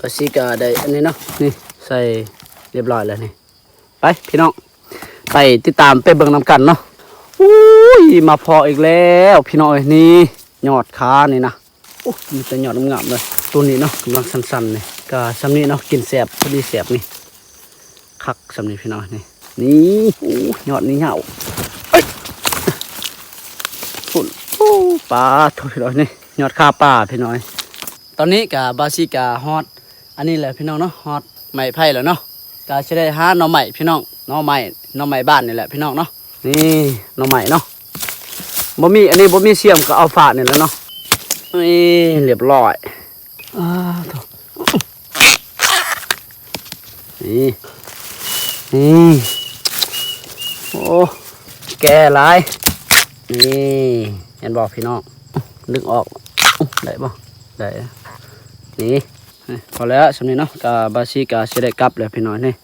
บาซิกาได้อันนี้เนาะนี่ใส่เรียบร้อยแล้วนี่ไปพี่น้องไปติดตามไปเบิ่งนำกันเนาะอุ้ยมาพออีกแล้วพี่น้องนี่ยอดขานี่นะโอ้มีแต่ยอดงามเลยตัวนี้เนาะกำลังสั้นๆนี่ก็สำนี้เนาะกินแสบพอดีแสบนี่คักสำนี้พี่น้องนี่นี่โอ้ยอดนี่เหงาเอ้ยฝุ่นโอ้ปลาตัวพี่น้องนี่ยอดขาปลาพี่น้องตอนนี้กับบาซิกาฮอตอันนี้แหละพี่น้องเนาะฮอตไม้ไผ่แล้วเนาะก็จะได้หาหน่อใหม่พี่น้องหน่อใหม่บ้านนี่แหละพี่น้องเนาะนี่หน่อใหม่เนาะบ่มีอันนี้บ่มีเสียมก็เอาฝาดนี่แหละเนาะนี่เรียบร้อยนี่โอ้แก่หลายนี่เห็นบอกพี่น้องดึงออกได้บ่ได้นี่พอแล้วสำนี้เนาะกับบาซิกาสิได้กลับแล้วพี่น้องนี่